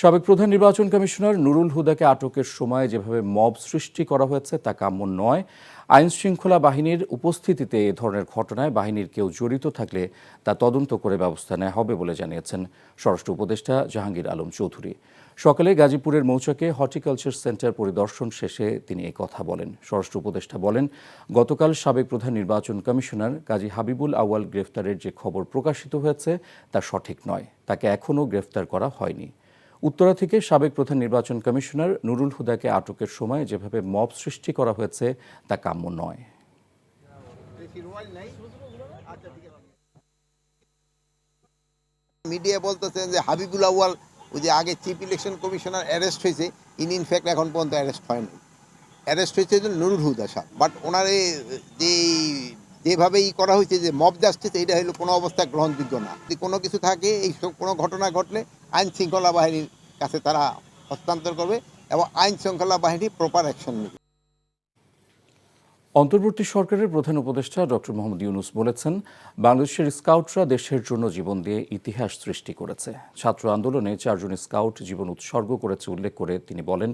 সাবেক প্রধান নির্বাচন কমিশনার নুরুল হুদাকে আটকের সময় যেভাবে মব সৃষ্টি করা হয়েছে তা কাম্য নয়। আইন শৃঙ্খলা বাহিনীর উপস্থিতিতে এ ধরনের ঘটনায় বাহিনীর কেউ জড়িত থাকলে তা তদন্ত করে ব্যবস্থা নেওয়া হবে বলে জানিয়েছেন স্বরাষ্ট্র উপদেষ্টা জাহাঙ্গীর আলম চৌধুরী। সকালে গাজীপুরের মৌচাকে হর্টিকালচার সেন্টার পরিদর্শন শেষে তিনি এই কথা বলেন। স্বরাষ্ট্র উপদেষ্টা বলেন, গতকাল সাবেক প্রধান নির্বাচন কমিশনার কাজী হাবিবুল আউয়াল গ্রেফতারের যে খবর প্রকাশিত হয়েছে তা সঠিক নয়। তাকে এখনও গ্রেফতার করা হয়নি। উত্তরা থেকে সাবেক প্রধান নির্বাচন কমিশনার নুরুল হুদাকে আটকের সময় যেভাবে মব সৃষ্টি করা হয়েছে তা কাম্য নয়। মিডিয়া বলতেছেন যে হাবিবুল আউয়াল ওই যে আগে চিফ ইলেকশন কমিশনার অ্যারেস্ট হয়েছে, ইনি ইনফ্যাক্ট এখন পর্যন্ত অ্যারেস্ট হয়নি। অ্যারেস্ট হয়েছে নুরুল হুদা সাহেব, বাট ওনার যেভাবে করা হয়েছে যে মব জাস্টিস, এটা হলো কোনো অবস্থায় গ্রহণযোগ্য না। যদি কোনো কিছু থাকে, এই কোনো ঘটনা ঘটলে আইন শৃঙ্খলা বাহিনীর কাছে তারা হস্তান্তর করবে এবং আইন শৃঙ্খলা বাহিনী প্রপার অ্যাকশন নেবে। অন্তর্বর্তী সরকারের প্রধান উপদেষ্টা ডক্টর মোহাম্মদ ইউনূস বলেছেন, বাংলাদেশের স্কাউটরা দেশের জন্য জীবন দিয়ে ইতিহাস সৃষ্টি করেছে। ছাত্র আন্দোলনে 4 জন স্কাউট জীবন উৎসর্গ করেছে উল্লেখ করে তিনি বলেন,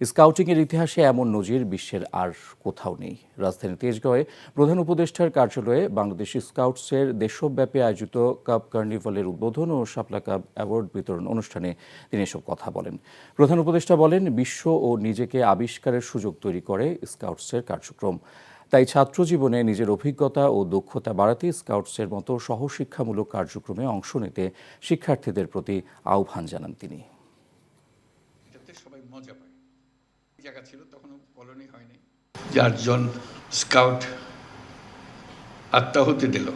স্কাউটিংয়ের ইতিহাসে এমন নজির বিশ্বের আর কোথাও নেই। রাজধানীর তেজগাঁওয়ে প্রধান উপদেষ্টার কার্যালয়ে বাংলাদেশ স্কাউটসের দেশব্যাপী আয়োজিত কাপ কার্নিভালের উদ্বোধন ও শাপলা কাপ অ্যাওয়ার্ড বিতরণ অনুষ্ঠানে তিনি এসব কথা বলেন। প্রধান উপদেষ্টা বলেন, বিশ্ব ও নিজেকে আবিষ্কারের সুযোগ তৈরি করে স্কাউটসের কার্যক্রম। তাই ছাত্র জীবনে নিজের অভিজ্ঞতা ও দক্ষতা বাড়াতে স্কাউটসের মতো সহশিক্ষামূলক কার্যক্রমে অংশ নিতে শিক্ষার্থীদের প্রতি আহ্বান জানান তিনি। সবাই মজা পায়। জায়গা ছিল তখনও কলোনি হয়নি। 4 জন স্কাউট আত্মাহুতি দিল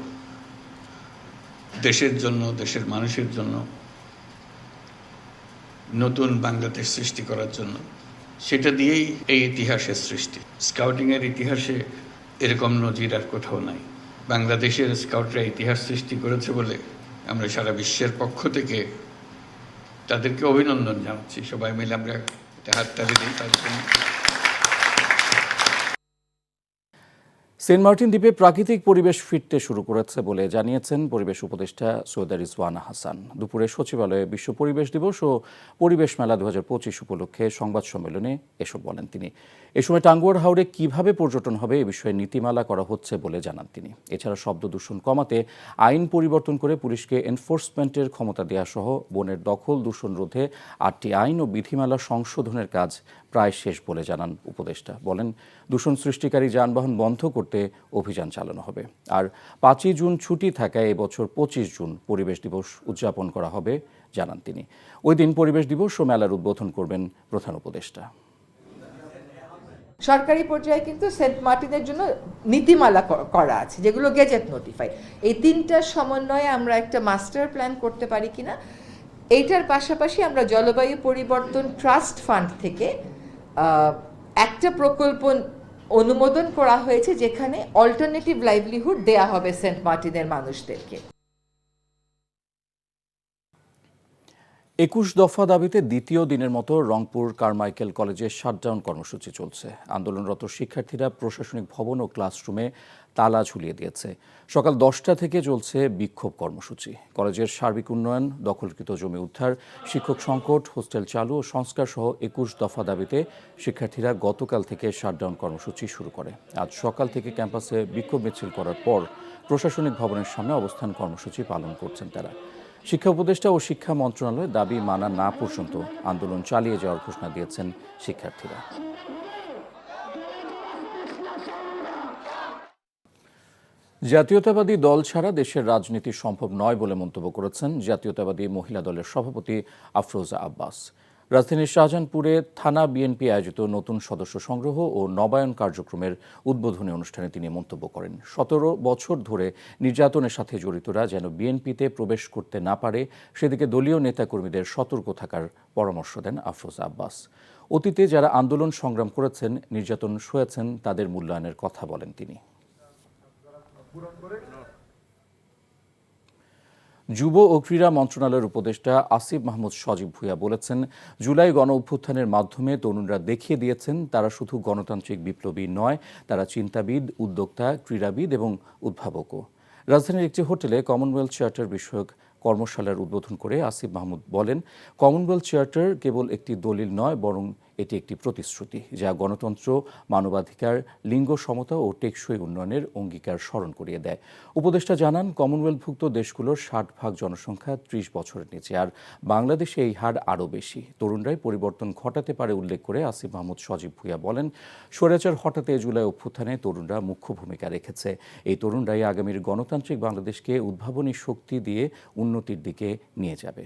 দেশের জন্য, দেশের মানুষের জন্য, নতুন বাংলাদেশ সৃষ্টি করার জন্য। সেটা দিয়েই এই ইতিহাসের সৃষ্টি। স্কাউটিংয়ের ইতিহাসে এরকম নজির আর কোথাও নাই। বাংলাদেশের স্কাউটরা ইতিহাস সৃষ্টি করেছে বলে আমরা সারা বিশ্বের পক্ষ থেকে তাদেরকে অভিনন্দন জানাচ্ছি। সবাই মিলে আমরা এটা হাততালি দিই তাদের জন্য। সেন্ট মার্টিন দ্বীপে প্রাকৃতিক পরিবেশ ফিরতে শুরু করেছে বলে জানিয়েছেন পরিবেশ উপদেষ্টা সৈয়দা রিজওয়ানা হাসান। দুপুরে সচিবালয়ে বিশ্ব পরিবেশ দিবস ও পরিবেশ মেলা 2025 উপলক্ষে সংবাদ সম্মেলনে এসব বলেন তিনি। এ সময় টাঙ্গুয়ার হাওরে কিভাবে পর্যটন হবে এ বিষয়ে নীতিমালা করা হচ্ছে বলে জানান তিনি। এছাড়া শব্দ দূষণ কমাতে আইন পরিবর্তন করে পুলিশকে এনফোর্সমেন্টের ক্ষমতা দেওয়া সহ বনের দখল দূষণ রোধে 8টি আইন ও বিধিমালা সংশোধনের কাজ প্রায় শেষ বলে জানান উপদেষ্টা। বলেন, দূষণ সৃষ্টিকারী যানবাহন বন্ধ করতে অভিযান চালানো হবে। আর 5ই জুন ছুটি থাকায় এবছর 25 জুন পরিবেশ দিবস উদযাপন করা হবে জানান তিনি। ওই দিন পরিবেশ দিবস ও মেলার উদ্বোধন করবেন প্রধান উপদেষ্টা। সরকারি পর্যায়ে কিন্তু সেন্ট মার্টিনের জন্য নীতিমালা করা আছে, যেগুলো গেজেট নোটিফাই। এই 3টার সমন্বয়ে আমরা একটা মাস্টার প্ল্যান করতে পারি কিনা। এইটার পাশাপাশি আমরা জলবায়ু পরিবর্তন ট্রাস্ট ফান্ড থেকে একটা প্রকল্প অনুমোদন করা হয়েছে, যেখানে অল্টারনেটিভ লাইভলিহুড দেয়া হবে সেন্ট মার্টিনের মানুষদেরকে। 21 দফা দাবিতে দ্বিতীয় দিনের মতো রংপুর কারমাইকেল কলেজে শাটডাউন কর্মসূচি চলছে। আন্দোলনরত শিক্ষার্থীরা প্রশাসনিক ভবন ও ক্লাসরুমে তালা ঝুলিয়ে দিয়েছে। সকাল 10টা থেকে চলছে বিক্ষোভ কর্মসূচি। কলেজের সার্বিক উন্নয়ন, দখলকৃত জমি উদ্ধার, শিক্ষক সংকট, হোস্টেল চালু ও সংস্কার সহ 21 দফা দাবিতে শিক্ষার্থীরা গতকাল থেকে শাটডাউন কর্মসূচি শুরু করে। আজ সকাল থেকে ক্যাম্পাসে বিক্ষোভ মিছিল করার পর প্রশাসনিক ভবনের সামনে অবস্থান কর্মসূচি পালন করছেন তারা। শিক্ষা উপদেষ্টা ও শিক্ষা মন্ত্রণালয় দাবি মানা না পর্যন্ত আন্দোলন চালিয়ে যাওয়ার ঘোষণা দিয়েছেন শিক্ষার্থীরা। জাতীয়তাবাদী দল ছাড়া দেশের রাজনীতি সম্ভব নয় বলে মন্তব্য করেছেন জাতীয়তাবাদী মহিলা দলের সভাপতি আফরোজা আব্বাস। রাজধানীর শাহজাহানপুরে থানা বিএনপি আয়োজিত নতুন সদস্য সংগ্রহ ও নবায়ন কার্যক্রমের উদ্বোধনী অনুষ্ঠানে তিনি মন্তব্য করেন, 17 বছর ধরে নির্যাতনের সাথে জড়িতরা যেন বিএনপিতে প্রবেশ করতে না পারে সেদিকে দলীয় নেতাকর্মীদের সতর্ক থাকার পরামর্শ দেন আফরোজা আব্বাস। অতীতে যারা আন্দোলন সংগ্রাম করেছেন, নির্যাতন সয়েছেন, তাদের মূল্যায়নের কথা বলেন তিনি। যুব ও ক্রীড়া মন্ত্রণালয়ের উপদেষ্টা আসিফ মাহমুদ সজীব ভুঁইয়া বলেছেন, জুলাই গণ অভ্যুত্থানের মাধ্যমে তরুণরা দেখিয়ে দিয়েছেন তারা শুধু গণতান্ত্রিক বিপ্লবী নয়, তারা চিন্তাবিদ, উদ্যোক্তা, ক্রীড়াবিদ এবং উদ্ভাবকও। রাজধানীর একটি হোটেলে কমনওয়েলথ চার্টার বিষয়ক কর্মশালার উদ্বোধন করে আসিফ মাহমুদ বলেন, কমনওয়েলথ চার্টার কেবল একটি দলিল নয়, বরং এটি একটি প্রতিশ্রুতি যা গণতন্ত্র, মানবাধিকার, লিঙ্গ সমতা ও টেকসই উন্নয়নের অঙ্গীকার স্মরণ করিয়ে দেয়। উপদেষ্টা জানান, কমনওয়েলথভুক্ত দেশগুলোর 60% জনসংখ্যা 30 বছরের নিচে, আর বাংলাদেশে এই হার আরও বেশি। তরুণরাই পরিবর্তন ঘটাতে পারে উল্লেখ করে আসিফ মাহমুদ সজীব ভুঁইয়া বলেন, স্বৈরাচার হঠাতে জুলাই অভ্যুত্থানে তরুণরা মুখ্য ভূমিকা রেখেছে। এই তরুণরাই আগামীর গণতান্ত্রিক বাংলাদেশকে উদ্ভাবনী শক্তি দিয়ে উন্নতির দিকে নিয়ে যাবে।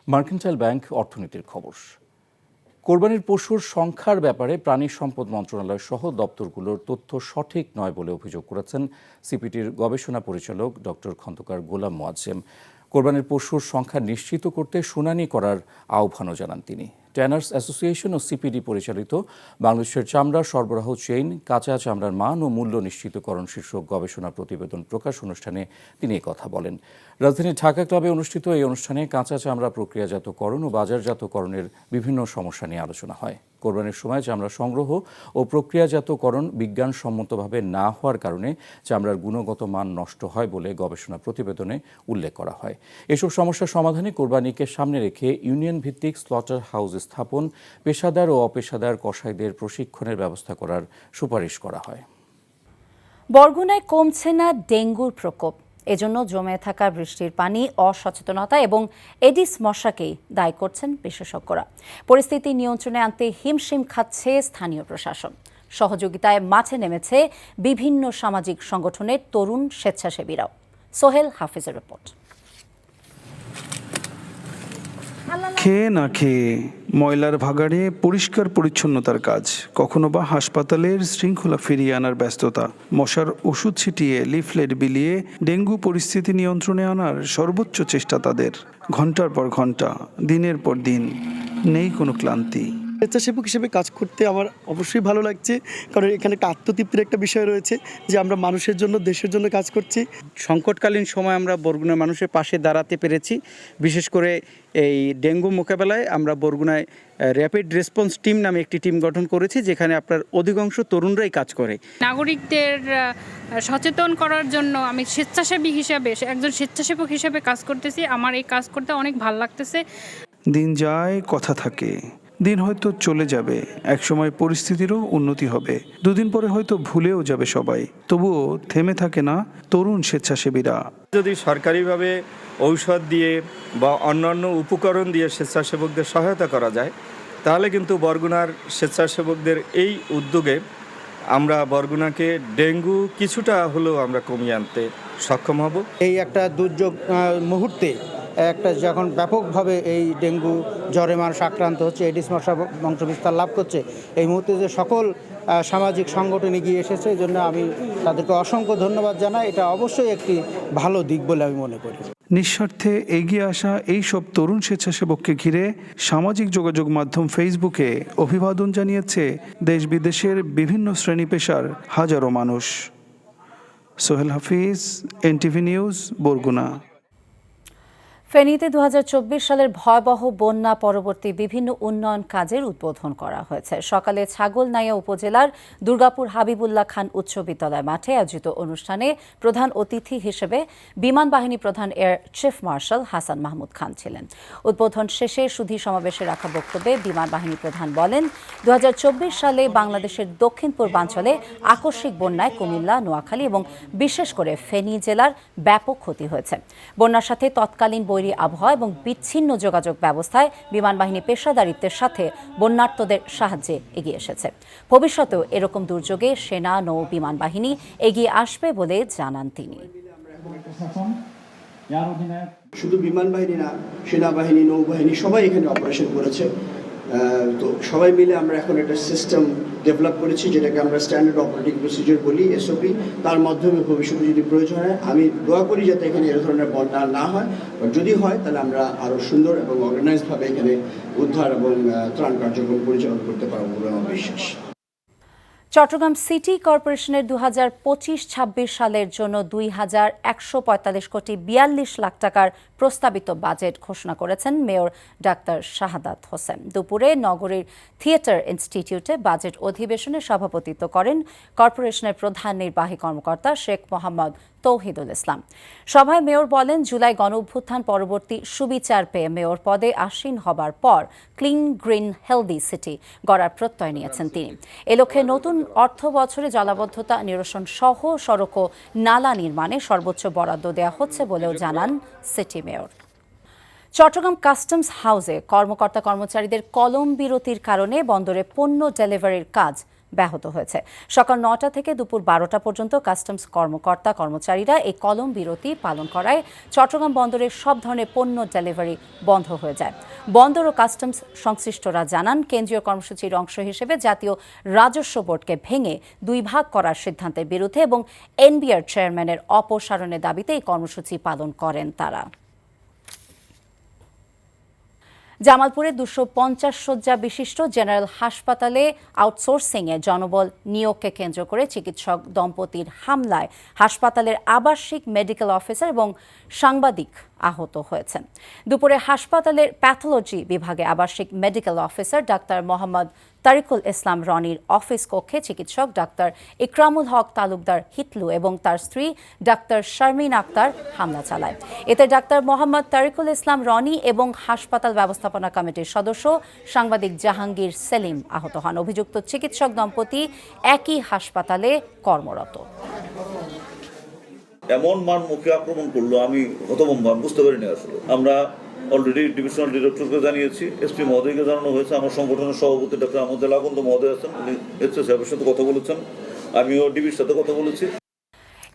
মার্কেন্টাইল ব্যাংক অর্থনীতির খবর। কোরবানির পশুর সংখ্যার ব্যাপারে প্রাণী সম্পদ মন্ত্রণালয় সহ দপ্তরগুলোর তথ্য সঠিক নয় বলে অভিযোগ করেছেন সিপিটির গবেষণা পরিচালক ডক্টর খন্দকার গোলাম মোয়াজ্জেম। কোরবানির পশুর সংখ্যা নিশ্চিত করতে শুনানি করার আহ্বানও জানান তিনি। ট্যানার্স অ্যাসোসিয়েশন ও সিপিডি পরিচালিত বাংলাদেশের চামড়া সরবরাহ চেইন, কাঁচা চামড়ার মান ও মূল্য নিশ্চিতকরণ শীর্ষক গবেষণা প্রতিবেদন প্রকাশ অনুষ্ঠানে তিনি কথা বলেন। রাজধানীর ঢাকা ক্লাবে অনুষ্ঠিত এই অনুষ্ঠানে কাঁচা চামড়া প্রক্রিয়াজাতকরণ ও বাজারজাতকরণের বিভিন্ন সমস্যা নিয়ে আলোচনা হয়। কোরবানির সময় চামড়া সংগ্রহ ও প্রক্রিয়াজাতকরণ বিজ্ঞানসম্মতভাবে না হওয়ার কারণে চামড়ার গুণগত মান নষ্ট হয় বলে গবেষণা প্রতিবেদনে উল্লেখ করা হয়। এসব সমস্যার সমাধানে কোরবানিকে সামনে রেখে ইউনিয়ন ভিত্তিক স্লটার হাউস স্থাপন, পেশাদার ও অপেশাদার কসাইদের প্রশিক্ষণের ব্যবস্থা করার সুপারিশ করা হয়। বরগুনায় কমছে না ডেঙ্গুর প্রকোপ। এজন্য জমে থাকা বৃষ্টির পানি, অসচেতনতা এবং এডিস মশাকেই দায়ী করছেন বিশেষজ্ঞরা। পরিস্থিতি নিয়ন্ত্রণে আনতে হিমশিম খাচ্ছে স্থানীয় প্রশাসন। সহযোগিতায় মাঠে নেমেছে বিভিন্ন সামাজিক সংগঠনের তরুণ স্বেচ্ছাসেবীরাও। সোহেল হাফিজের রিপোর্ট। খেয়ে না খেয়ে ময়লার ভাগাড়ে পরিষ্কার পরিচ্ছন্নতার কাজ, কখনো বা হাসপাতালের শৃঙ্খলা ফিরিয়ে আনার ব্যস্ততা, মশার ওষুধ ছিটিয়ে লিফলেট বিলিয়ে ডেঙ্গু পরিস্থিতি নিয়ন্ত্রণে আনার সর্বোচ্চ চেষ্টা তাদের। ঘন্টার পর ঘন্টা, দিনের পর দিন, নেই কোনো ক্লান্তি। স্বেচ্ছাসেবক হিসেবে কাজ করতে আমার অবশ্যই ভালো লাগছে, কারণ এখানে একটা আত্মতৃপ্তির একটা বিষয় রয়েছে যে আমরা মানুষের জন্য, দেশের জন্য কাজ করছি। সংকটকালীন সময় আমরা বরগুনার মানুষের পাশে দাঁড়াতে পেরেছি। বিশেষ করে এই ডেঙ্গু মোকাবেলায় আমরা বরগুনায় র্যাপিড রেসপন্স টিম নামে একটি টিম গঠন করেছি, যেখানে আপনার অধিকাংশ তরুণরাই কাজ করে। নাগরিকদের সচেতন করার জন্য আমি স্বেচ্ছাসেবী হিসাবে, একজন স্বেচ্ছাসেবক হিসেবে কাজ করতেছি। আমার এই কাজ করতে অনেক ভালো লাগতেছে। দিন যায়, কথা থাকে, দিন হয়তো চলে যাবে, একসময় পরিস্থিতিরও উন্নতি হবে, দুদিন পরে হয়তো ভুলেও যাবে সবাই, তবুও থেমে থাকে না তরুণ স্বেচ্ছাসেবীরা। যদি সরকারিভাবে ঔষধ দিয়ে বা অন্যান্য উপকরণ দিয়ে স্বেচ্ছাসেবকদের সহায়তা করা যায়, তাহলে কিন্তু বরগুনার স্বেচ্ছাসেবকদের এই উদ্যোগে আমরা বরগুনাকে ডেঙ্গু কিছুটা হলেও আমরা কমিয়ে আনতে সক্ষম হব। এই একটা দুর্যোগ মুহূর্তে একটা যখন ব্যাপকভাবে এই ডেঙ্গু জ্বরে মানুষ আক্রান্ত হচ্ছে, এডিস মশা বংশবিস্তার লাভ করছে, এই মুহূর্তে যে সকল সামাজিক সংগঠন এগিয়ে এসেছে, এই জন্য আমি তাদেরকে অসংখ্য ধন্যবাদ জানাই। এটা অবশ্যই একটি ভালো দিক বলে আমি মনে করি। নিঃস্বার্থে এগিয়ে আসা এই সব তরুণ স্বেচ্ছাসেবককে ঘিরে সামাজিক যোগাযোগ মাধ্যম ফেসবুকে অভিবাদন জানিয়েছে দেশ বিদেশের বিভিন্ন শ্রেণী পেশার হাজারো মানুষ। সোহেল হাফিজ, এনটিভি নিউজ, বরগুনা। ফেনীতে 2024 সালের ভয়াবহ বন্যা পরবর্তী বিভিন্ন উন্নয়ন কাজের উদ্বোধন করা হয়েছে। সকালে ছাগলনাইয়া উপজেলার দুর্গাপুর হাবিবুল্লাহ খান উচ্চ বিদ্যালয় মাঠে আয়োজিত অনুষ্ঠানে প্রধান অতিথি হিসেবে বিমান বাহিনী প্রধান air chief marshal Hasan Mahmud Khan ছিলেন। উদ্বোধন শেষে সুধী সমাবেশে রাখা বক্তব্যে বিমান বাহিনী প্রধান বলেন, 2024 সালে বাংলাদেশের দক্ষিণ পূর্বাঞ্চলে আকস্মিক বন্যায় কুমিল্লা, নোয়াখালী এবং বিশেষ করে ফেনী জেলার ব্যাপক ক্ষতি হয়েছে। বন্যার সাথে তৎকালীন আবহাওয়া এবং বিচ্ছিন্ন যোগাযোগ ব্যবস্থায় বিমান বাহিনী পেশাদারিত্বের সাথে বন্যার্তদের সাহায্যে এগিয়ে এসেছে। ভবিষ্যতেও এরকম দুর্যোগে সেনা, নৌ বিমান বাহিনী এগিয়ে আসবে বলে জানান তিনি। শুধু বিমান বাহিনী না, সেনাবাহিনী, নৌবাহিনী সবাই এখানে অপারেশন করেছে। তো সবাই মিলে আমরা এখন একটা সিস্টেম ডেভেলপ করেছি, যেটাকে আমরা স্ট্যান্ডার্ড অপারেটিং প্রসিডিওর বলি, এসওপি। তার মাধ্যমে ভবিষ্যতে যদি প্রয়োজন হয়, আমি দোয়া করি যাতে এখানে এ ধরনের বন্যা না হয়, যদি হয় তাহলে আমরা আরও সুন্দর এবং অর্গানাইজডভাবে এখানে উদ্ধার এবং ত্রাণ কার্যক্রম পরিচালনা করতে পারবো বলে আমার বিশ্বাস। চট্টগ্রাম সিটি কর্পোরেশনের 2025-26 সালের জন্য 2,145 কোটি 42 লাখ টাকার প্রস্তাবিত বাজেট ঘোষণা করেছেন মেয়র ডাক্তার শাহাদাত হোসেন। দুপুরে নগরীর থিয়েটার ইনস্টিটিউটে বাজেট অধিবেশনে সভাপতিত্ব করেন কর্পোরেশনের প্রধান নির্বাহী কর্মকর্তা শেখ মোহাম্মদ তৌহিদুল ইসলাম। সভায় মেয়র বলেন, জুলাই গণঅভ্যুত্থান পরবর্তী সুবিচার পেয়ে মেয়র পদে আসীন হবার পর ক্লিন, গ্রিন, হেলদি সিটি গড়ার প্রত্যয় নিয়েছেন তিনি। এ লক্ষ্যে নতুন অর্থ বছরে জলাবদ্ধতা নিরসন সহ সড়ক ও নালা নির্মাণে সর্বোচ্চ বরাদ্দ দেওয়া হচ্ছে বলেও জানান সিটি মেয়র। চট্টগ্রাম কাস্টমস হাউসে কর্মকর্তা কর্মচারীদের কলম বিরতির কারণে বন্দরে পণ্য ডেলিভারির কাজ ব্যাহত হয়েছে। সকাল 9টা থেকে দুপুর 12টা পর্যন্ত কাস্টমস কর্মকর্তা কর্মচারীরা এই কলম বিরতি পালন করায় চট্টগ্রাম বন্দরের সব ধরনের পণ্য ডেলিভারি বন্ধ হয়ে যায়। বন্দর ও কাস্টমস সংশ্লিষ্টরা জানান, কেন্দ্রীয় কর্মসূচির অংশ হিসেবে জাতীয় রাজস্ব বোর্ডকে ভেঙে 2 ভাগ করার সিদ্ধান্তের বিরুদ্ধে এবং এনবিআর চেয়ারম্যানের অপসারণের দাবিতে এই কর্মসূচি পালন করেন তারা। জামালপুরে 250 শয্যা বিশিষ্ট জেনারেল হাসপাতালে আউটসোর্সিংয়ে জনবল নিয়োগকে কেন্দ্র করে চিকিৎসক দম্পতির হামলায় হাসপাতালের আবাসিক মেডিকেল অফিসার এবং সাংবাদিক আহত হয়েছেন। দুপুরে হাসপাতালের প্যাথোলজি বিভাগে আবাসিক মেডিকেল অফিসার ডাক্তার মোহাম্মদ তারিকুল ইসলাম রনির অফিস কক্ষে চিকিৎসক ডাক্তার ইকরামুল হক তালুকদার হিটলু এবং তার স্ত্রী ডাক্তার শারমিন আক্তার হামলা চালায়। এতে ডাক্তার মোহাম্মদ তারিকুল ইসলাম রনি এবং হাসপাতাল ব্যবস্থাপনা কমিটির সদস্য সাংবাদিক জাহাঙ্গীর সেলিম আহত হন। অভিযুক্ত চিকিৎসক দম্পতি একই হাসপাতালে কর্মরত। এমন মান মুখে আক্রমণ করলো, আমি হতভম্ব, বুঝতে পারিনি আসলে। আমরা অলরেডি ডিভিশনাল ডিরেক্টরকে জানিয়েছি, এসপি মহোদয়কে জানানো হয়েছে। আমার সংগঠনের সভাপতি ডক্টর আমাদের লাবন্ত মহোদয় আছেন, উনি এসপি সাহেবের সাথে কথা বলেছেন, আমিও ডিবির সাথে কথা বলেছি।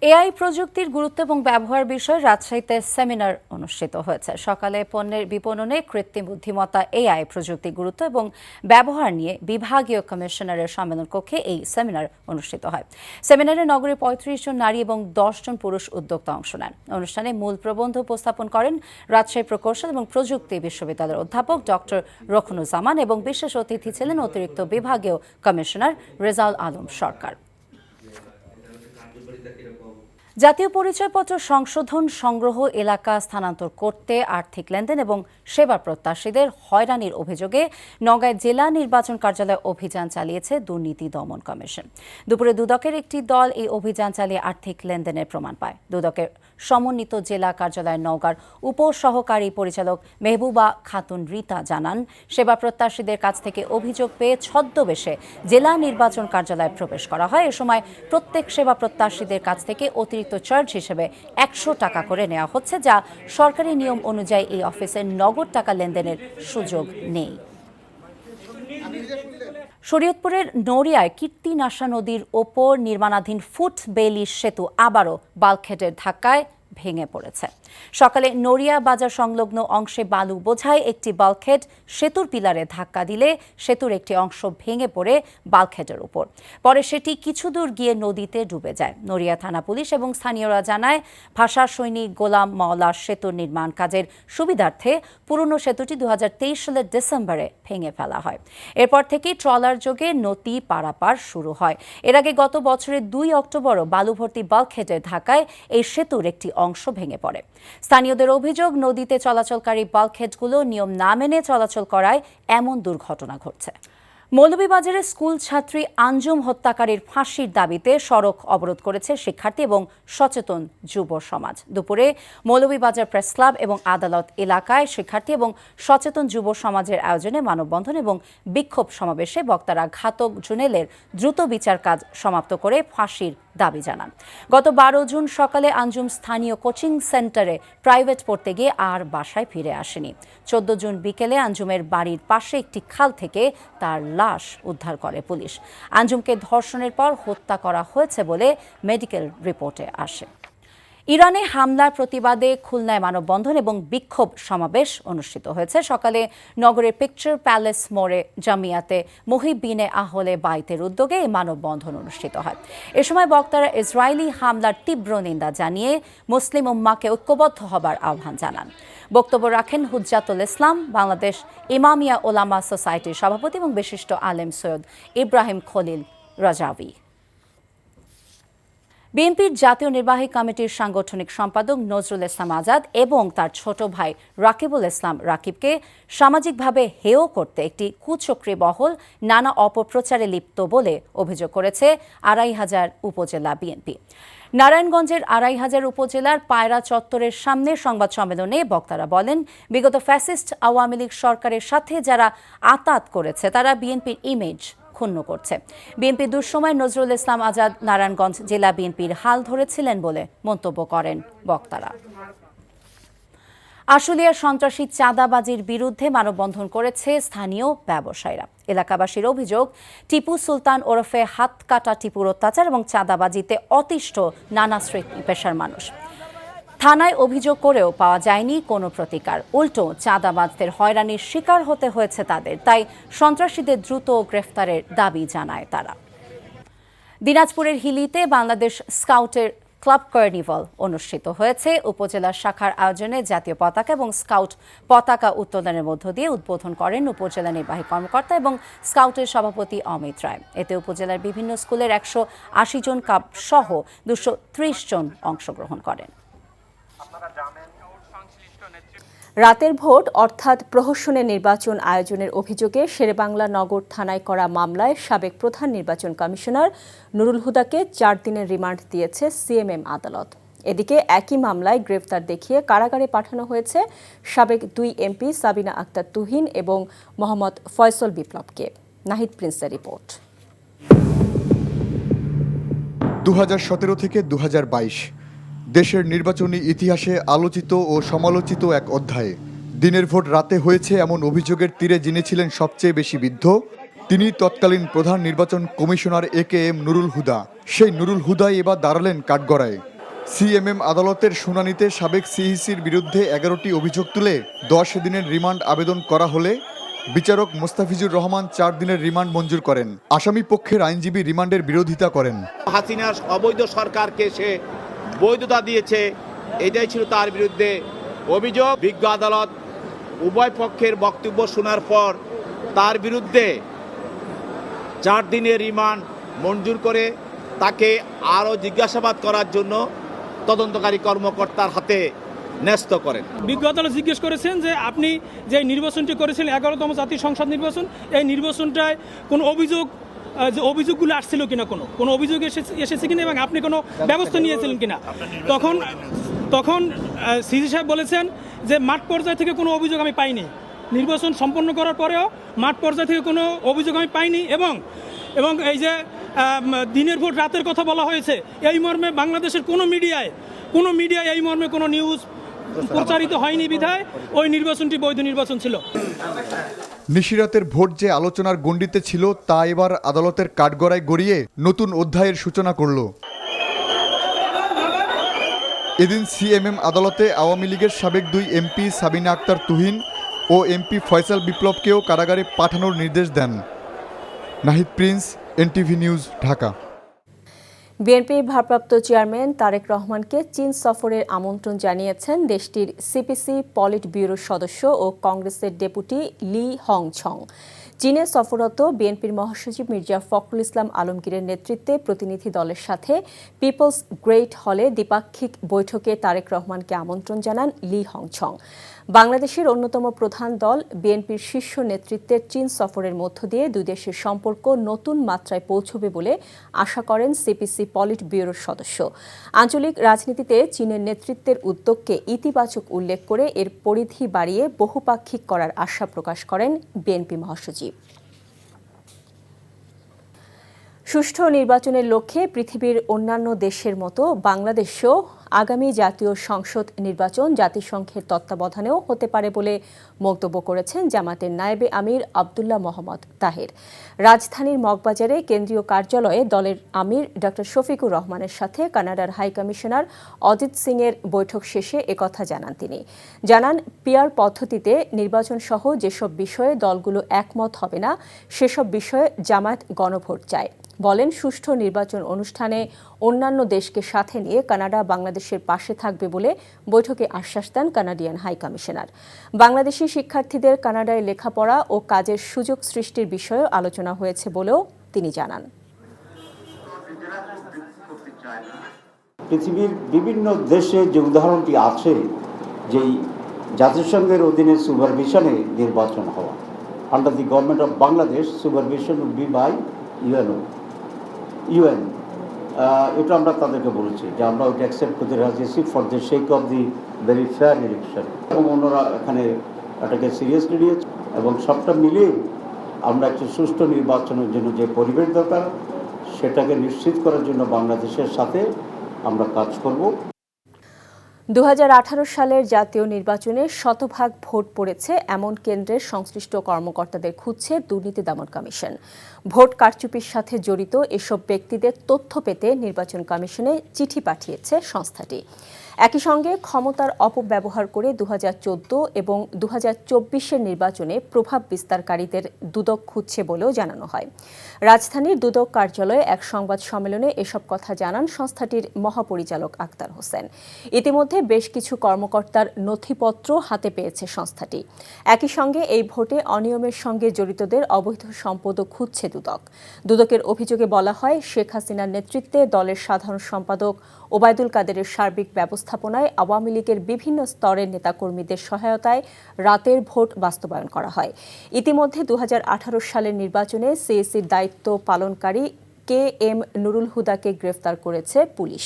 এআই প্রযুক্তির গুরুত্ব এবং ব্যবহার বিষয়ে রাজশাহীতে সেমিনার অনুষ্ঠিত হয়েছে। সকালে পণ্যের বিপণনে কৃত্রিম বুদ্ধিমত্তা এআই প্রযুক্তির গুরুত্ব এবং ব্যবহার নিয়ে বিভাগীয় কমিশনারের সম্মেলন কক্ষে এই সেমিনার অনুষ্ঠিত হয়। সেমিনারে নগরের 35 জন নারী এবং 10 জন পুরুষ উদ্যোক্তা অংশ নেন। অনুষ্ঠানে মূল প্রবন্ধ উপস্থাপন করেন রাজশাহী প্রকৌশল এবং প্রযুক্তি বিশ্ববিদ্যালয়ের অধ্যাপক ডক্টর রখনুজ্জামান এবং বিশেষ অতিথি ছিলেন অতিরিক্ত বিভাগীয় কমিশনার রেজাউল আলম সরকার। জাতীয় পরিচয়পত্র সংশোধন, সংগ্রহ, এলাকা স্থানান্তর করতে আর্থিক লেনদেন এবং সেবা প্রত্যাশীদের হয়রানির অভিযোগে নওগাঁ জেলা নির্বাচন কার্যালয়ে অভিযান চালিয়েছে দুর্নীতি দমন কমিশন। দুপুরে দুদকের একটি দল এই অভিযান চালিয়ে আর্থিক লেনদেনের প্রমাণ পায়। দুদকের সমন্বিত জেলা কার্যালয়ের নওগাঁর উপসহকারী পরিচালক মেহবুবা খাতুন রীতা জানান, সেবা প্রত্যাশীদের কাছ থেকে অভিযোগ পেয়ে ছদ্মবেশে জেলা নির্বাচন কার্যালয়ে প্রবেশ করা হয়। এ সময় প্রত্যেক সেবা প্রত্যাশীদের কাছ থেকে অতিরিক্ত চার্জ হিসেবে 100 টাকা করে নেওয়া হচ্ছে, যা সরকারি নিয়ম অনুযায়ী এই অফিসে নগদ টাকা লেনদেনের সুযোগ নেই। শরীয়তপুরের নড়িয়ায় কীর্তিনাশা নদীর ওপর নির্মাণাধীন ফুট বেইলি সেতু আবারও বাল্কহেডের ধাক্কায় ভেঙে পড়েছে। সকালে নড়িয়া বাজার সংলগ্ন অংশে বালু বোঝাই একটি বাল্কহেড সেতুর পিলারে ধাক্কা দিলে সেতুর একটি অংশ ভেঙে পড়ে বাল্কহেডের উপর। পরে সেটি কিছু দূর গিয়ে নদীতে ডুবে যায়। নড়িয়া থানা পুলিশ এবং স্থানীয়রা জানায়, ভাষা সৈনিক গোলাম মাওলা সেতুর নির্মাণ কাজের সুবিধার্থে পুরনো সেতুটি 2023 সালের ডিসেম্বরে ভেঙে ফেলা হয়। এরপর থেকেই ট্রলার যোগে নদী পারাপার শুরু হয়। এর আগে গত বছরের 2 অক্টোবরও বালুভর্তি বাল্কহেডের ধাক্কায় এই সেতুর একটি অংশ ভেঙে পড়ে। স্থানীয়দের অভিযোগ, নদীতে চলাচলকারী বাল্কহেডগুলো নিয়ম না মেনে চলাচল করায় এমন দুর্ঘটনা ঘটছে। মৌলভীবাজারে স্কুল ছাত্রী আঞ্জুম হত্যাকারীর ফাঁসির দাবিতে সড়ক অবরোধ করেছে শিক্ষার্থী এবং সচেতন যুব সমাজ। দুপুরে মৌলভীবাজার প্রেস ক্লাব এবং আদালত এলাকায় শিক্ষার্থী এবং সচেতন যুব সমাজের আয়োজনে মানববন্ধন এবং বিক্ষোভ সমাবেশে বক্তারা ঘাতক জুনেলের দ্রুত বিচার কাজ সমাপ্ত করে ফাঁসির দাবি জানান। গত 12 জুন সকালে আঞ্জুম স্থানীয় কোচিং সেন্টারে প্রাইভেট পড়তে গিয়ে আর বাসায় ফিরে আসেনি। 14 জুন বিকেলে আঞ্জুমের বাড়ির পাশে একটি খাল থেকে তার লাশ উদ্ধার করে পুলিশ। আঞ্জুমকে ধর্ষণের পর হত্যা করা হয়েছে বলে মেডিকেল রিপোর্টে আসে। ইরানে হামলার প্রতিবাদে খুলনায় মানববন্ধন এবং বিক্ষোভ সমাবেশ অনুষ্ঠিত হয়েছে। সকালে নগরের পিকচার প্যালেস মোড়ে জামিয়াতে মুহিবিনে আহলে বাইতের উদ্যোগে এই মানববন্ধন অনুষ্ঠিত হয়। এ সময় বক্তারা ইসরায়েলি হামলার তীব্র নিন্দা জানিয়ে মুসলিম উম্মাহকে ঐক্যবদ্ধ হবার আহ্বান জানান। বক্তব্য রাখেন হুজ্জাতুল ইসলাম বাংলাদেশ ইমামিয়া ওলামা সোসাইটির সভাপতি এবং বিশিষ্ট আলেম সৈয়দ ইব্রাহিম খলিল রাজাভি। বিএনপির জাতীয় নির্বাহী কমিটির সাংগঠনিক সম্পাদক নজরুল ইসলাম আজাদ এবং তার ছোট ভাই রাকিবুল ইসলাম রাকিবকে সামাজিকভাবে হেয় করতে একটি কুচক্রী মহল নানা অপপ্রচারে লিপ্ত বলে অভিযোগ করেছে আড়াইহাজার উপজেলা বিএনপি। নারায়ণগঞ্জের আড়াইহাজার উপজেলার পায়রা চত্বরের সামনে সংবাদ সম্মেলনে বক্তারা বলেন, বিগত ফ্যাসিস্ট আওয়ামী লীগ সরকারের সাথে যারা আতাত করেছে তারা বিএনপির ইমেজ ক্ষুণ্ণ করছে। বিএনপির দুঃসময় নজরুল ইসলাম আজাদ নারায়ণগঞ্জ জেলা বিএনপির হাল ধরেছিলেন বলে মন্তব্য করেন বক্তারা। আশুলিয়ার সন্ত্রাসী চাঁদাবাজির বিরুদ্ধে মানববন্ধন করেছে স্থানীয় ব্যবসায়ীরা। এলাকাবাসীর অভিযোগ, টিপু সুলতান ওরফে হাত কাটা টিপুর অত্যাচার এবং চাঁদাবাজিতে অতিষ্ঠ নানা শ্রেণী পেশার মানুষ। থানায় অভিযোগ করেও পাওয়া যায়নি কোনো প্রতিকার, উল্টো চাঁদাবাজদের হয়রানির শিকার হতে হয়েছে তাদের। তাই সন্ত্রাসীদের দ্রুত গ্রেফতারের দাবি জানায় তারা। দিনাজপুরের হিলিতে বাংলাদেশ স্কাউটের ক্লাব কার্নিভাল অনুষ্ঠিত হয়েছে। উপজেলা শাখার আয়োজনে জাতীয় পতাকা এবং স্কাউট পতাকা উত্তোলনের মধ্য দিয়ে উদ্বোধন করেন উপজেলা নির্বাহী কর্মকর্তা এবং স্কাউটের সভাপতি অমিত রায়। এতে উপজেলার বিভিন্ন স্কুলের 180 জন ক্লাব সহ 230 জন অংশগ্রহণ করেন। রাতের ভোট অর্থাৎ প্রহসনের নির্বাচন আয়োজনের অভিযোগে শেরেবাংলা নগর থানায় করা মামলায় সাবেক প্রধান নির্বাচন কমিশনার নুরুল হুদাকে 4 দিনের রিমান্ড দিয়েছে সিএমএম আদালত। এদিকে একই মামলায় গ্রেফতার দেখিয়ে কারাগারে পাঠানো হয়েছে সাবেক 2 এমপি সাবিনা আক্তার তুহিন এবং মোহাম্মদ ফয়সল বিপ্লবকে। নাহিদ প্রিন্সের রিপোর্ট। 2017 থেকে 2022 দেশের নির্বাচনী ইতিহাসে আলোচিত ও সমালোচিত এক অধ্যায়ে দিনের ভোট রাতে হয়েছে এমন অভিযোগের তীরে যিনি ছিলেন সবচেয়ে বেশি বিদ্ধ, তিনি তৎকালীন প্রধান নির্বাচন কমিশনার AKM নুরুল হুদা। সেই নুরুল হুদাই এবার দাঁড়ালেন কাঠগড়ায়। সিএমএম আদালতের শুনানিতে সাবেক সিইসির বিরুদ্ধে 11টি অভিযোগ তুলে 10 দিনের রিমান্ড আবেদন করা হলে বিচারক মোস্তাফিজুর রহমান 4 দিনের রিমান্ড মঞ্জুর করেন। আসামি পক্ষের আইনজীবী রিমান্ডের বিরোধিতা করেন। হাসিনার অবৈধ সরকারকে সে বৈধতা দিয়েছে, এটাই ছিল তার বিরুদ্ধে অভিযোগ। বিজ্ঞ আদালত উভয় পক্ষের বক্তব্য শোনার পর তার বিরুদ্ধে 4 দিনের রিমান্ড মঞ্জুর করে তাকে আরও জিজ্ঞাসাবাদ করার জন্য তদন্তকারী কর্মকর্তার হাতে ন্যস্ত করেন। বিজ্ঞ আদালত জিজ্ঞেস করেছেন যে আপনি যে নির্বাচনটি করেছিলেন 11তম জাতীয় সংসদ নির্বাচন, এই নির্বাচনটায় কোনো যে অভিযোগগুলো আসছিল কিনা, কোনো অভিযোগ এসেছে কিনা এবং আপনি কোনো ব্যবস্থা নিয়েছিলেন কিনা। তখন সিজি সাহেব বলেছেন যে মাঠ পর্যায় থেকে কোনো অভিযোগ আমি পাইনি, নির্বাচন সম্পন্ন করার পরেও মাঠ পর্যায় থেকে কোনো অভিযোগ আমি পাইনি এবং এই যে দিনের ভোট রাতের কথা বলা হয়েছে, এই মর্মে বাংলাদেশের কোনো মিডিয়ায় এই মর্মে কোনো নিউজ প্রচারিত হয়নি বিধায় ওই নির্বাচনটি বৈধ নির্বাচন ছিল। নিশিরাতের ভোট যে আলোচনার গণ্ডিতে ছিল তা এবার আদালতের কাঠগড়ায় গড়িয়ে নতুন অধ্যায়ের সূচনা করল। এদিন সিএমএম আদালতে আওয়ামী লীগের সাবেক 2 এমপি সাবিনা আক্তার তুহিন ও এমপি ফয়সাল বিপ্লবকেও কারাগারে পাঠানোর নির্দেশ দেন। Nahid Prince, NTV news, Dhaka. বিএনপির ভারপ্রাপ্ত চেয়ারম্যান তারেক রহমানকে চীন সফরের আমন্ত্রণ জানিয়েছেন দেশটির সিপিসি পলিট ব্যুরোর সদস্য ও কংগ্রেসের ডেপুটি লি হংছং। চীনে সফররত বিএনপির মহাসচিব মির্জা ফখরুল ইসলাম আলমগীরের নেতৃত্বে প্রতিনিধি দলের সাথে পিপলস গ্রেট হলে দ্বিপাক্ষিক বৈঠকে তারেক রহমানকে আমন্ত্রণ জানান লি হংছং। বাংলাদেশের অন্যতম প্রধান দল বিএনপির শীর্ষ নেতৃত্বের চীন সফরের মধ্য দিয়ে দুই দেশের সম্পর্ক নতুন মাত্রায় পৌঁছবে বলে আশা করেন সিপিসি পলিট ব্যুরোর সদস্য। আঞ্চলিক রাজনীতিতে চীনের নেতৃত্বের উদ্যোগকে ইতিবাচক উল্লেখ করে এর পরিধি বাড়িয়ে বহুপাক্ষিক করার আশা প্রকাশ করেন বিএনপি মহাসচিব। সুষ্ঠু নির্বাচনের লক্ষ্যে পৃথিবীর অন্যান্য দেশের মতো বাংলাদেশেও আগামী জাতীয় সংসদ নির্বাচন জাতিসংঘের তত্ত্বাবধানেও হতে পারে বলে মন্তব্য করেছেন জামাতের নায়েবে আমির আব্দুল্লাহ মোহাম্মদ তাহের। রাজধানীর মগবাজারে কেন্দ্রীয় কার্যালয়ে দলের আমির ডক্টর শফিকুর রহমানের সাথে কানাডার হাই কমিশনার অজিত সিংয়ের বৈঠক শেষে একথা জানান তিনি। জানান, পিআর পদ্ধতিতে নির্বাচন সহ যেসব বিষয়ে দলগুলো একমত হবে না সেসব বিষয়ে জামায়াত গণভোট চায়। বলেন, সুষ্ঠু নির্বাচন অনুষ্ঠানে অন্যান্য দেশকে সাথে নিয়ে কানাডা বাংলাদেশের পাশে থাকবে বলে বৈঠকে আশ্বাস দেন কানাডিয়ান হাই কমিশনার। বাংলাদেশি শিক্ষার্থীদের কানাডায় লেখাপড়া ও কাজের সুযোগ সৃষ্টির বিষয়েও আলোচনা হয়েছে বলেও তিনি জানান। পৃথিবীর বিভিন্ন দেশে যে উদাহরণটি আছে, যেই জাতিসংঘের অধীনে সুপারভিশনে নির্বাচন হওয়া, under the government of Bangladesh supervision would be by UN. এটা আমরা তাদেরকে বলেছি যে আমরা ওইটা অ্যাকসেপ্ট করতে রাজি আছি for the sake of the very fair election, এবং অন্যরা এখানে এটাকে সিরিয়াসলি নিয়েছে এবং সবটা মিলিয়ে আমরা একটা সুষ্ঠু নির্বাচনের জন্য যে পরিবেশ দরকার সেটাকে নিশ্চিত করার জন্য বাংলাদেশের সাথে আমরা কাজ করব। 2018 সালের জাতীয় নির্বাচনে শতভাগ ভোট পড়েছে এমন কেন্দ্রের সংশ্লিষ্ট কর্মকর্তাদের খুঁজছে দুর্নীতি দমন কমিশন। ভোট কারচুপির সাথে জড়িত এসব ব্যক্তিদের তথ্য পেতে নির্বাচন কমিশনে চিঠি পাঠিয়েছে সংস্থাটি। একই সঙ্গে ক্ষমতার অপব্যবহার করে 2014 এবং 2024-এর নির্বাচনে প্রভাব বিস্তারকারীদের দুদক খুঁজছে বলেও জানানো হয়। রাজধানীর দুদক কার্যালয়ে এক সংবাদ সম্মেলনে এসব কথা জানান সংস্থাটির মহাপরিচালক আক্তার হোসেন। ইতিমধ্যে বেশ কিছু কর্মকর্তার নথিপত্র হাতে পেয়েছে সংস্থাটি। একই সঙ্গে এই ভোটে অনিয়মের সঙ্গে জড়িতদের অবৈধ সম্পদও খুঁজছে দুদক। দুদকের অভিযোগে বলা হয়, শেখ হাসিনার নেতৃত্বে দলের সাধারণ সম্পাদক ওবায়দুল কাদেরের সার্বিক ব্যবস্থাপনায় আওয়ামী লীগের বিভিন্ন স্তরের নেতাকর্মীদের সহায়তায় রাতের ভোট বাস্তবায়ন করা হয়। ইতিমধ্যে 2018 সালের নির্বাচনে সিএসির দায়িত্ব পালনকারী KM নুরুল হুদাকে গ্রেফতার করেছে পুলিশ।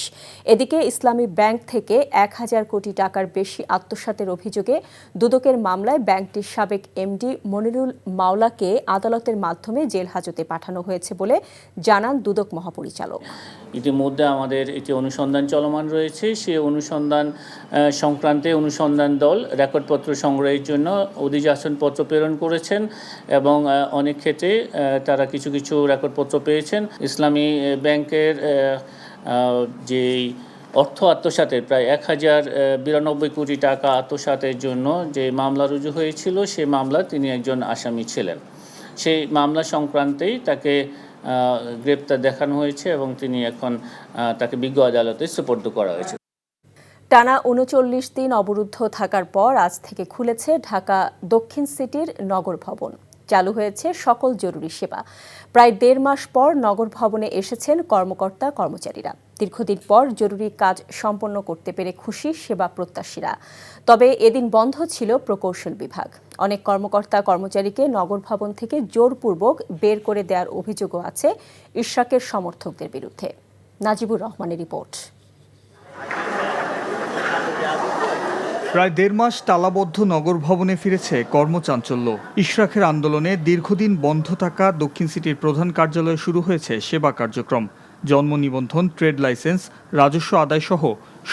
এদিকে ইসলামী ব্যাংক থেকে 1000 কোটি টাকার বেশি আত্মসাতের অভিযোগে দুদকের মামলায় ব্যাংকটির সাবেক এমডি মনিরুল মাওলাকে আদালতের মাধ্যমে জেল হাজতে পাঠানো হয়েছে বলে জানান দুদক মহাপরিচালক। ইতিমধ্যে আমাদের একটি অনুসন্ধান চলমান রয়েছে। সেই অনুসন্ধান সংক্রান্তে অনুসন্ধান দল রেকর্ডপত্র সংগ্রহের জন্য অধিযাচনপত্র প্রেরণ করেছেন এবং অনেক ক্ষেত্রে তারা কিছু কিছু রেকর্ডপত্র পেয়েছেন। ইসলামী ব্যাংকের যে অর্থ আত্মসাতের প্রায় 1092 কোটি টাকা আত্মসাতের জন্য যে মামলা রুজু হয়েছিল, সেই মামলার তিনি একজন আসামি ছিলেন। সেই মামলা সংক্রান্তেই তাকে গ্রেপ্তার দেখানো হয়েছে এবং তিনি এখন তাকে বিজ্ঞ আদালতে সুপর্দ করা হয়েছে। টানা 39 দিন অবরুদ্ধ থাকার পর আজ থেকে খুলেছে ঢাকা দক্ষিণ সিটির নগর ভবন। চালু হয়েছে সকল জরুরি সেবা। প্রায় 1.5 মাস পর নগর ভবনে এসেছেন কর্মকর্তা কর্মচারীরা। দীর্ঘদিন পর জরুরি কাজ সম্পন্ন করতে পেরে খুশি সেবা প্রত্যাশীরা। তবে এদিন বন্ধ ছিল প্রকৌশল বিভাগ। অনেক কর্মকর্তা কর্মচারীকে নগর ভবন থেকে জোরপূর্বক বের করে দেওয়ার অভিযোগও আছে ইশরাকের সমর্থকদের বিরুদ্ধে। নাজিবুর রহমানের রিপোর্ট। প্রায় 1.5 মাস তালাবদ্ধ নগর ভবনে ফিরেছে কর্মচাঞ্চল্য। ইশরাকের আন্দোলনে দীর্ঘদিন বন্ধ থাকা দক্ষিণ সিটির প্রধান কার্যালয়ে শুরু হয়েছে সেবা কার্যক্রম। জন্ম নিবন্ধন, ট্রেড লাইসেন্স, রাজস্ব আদায় সহ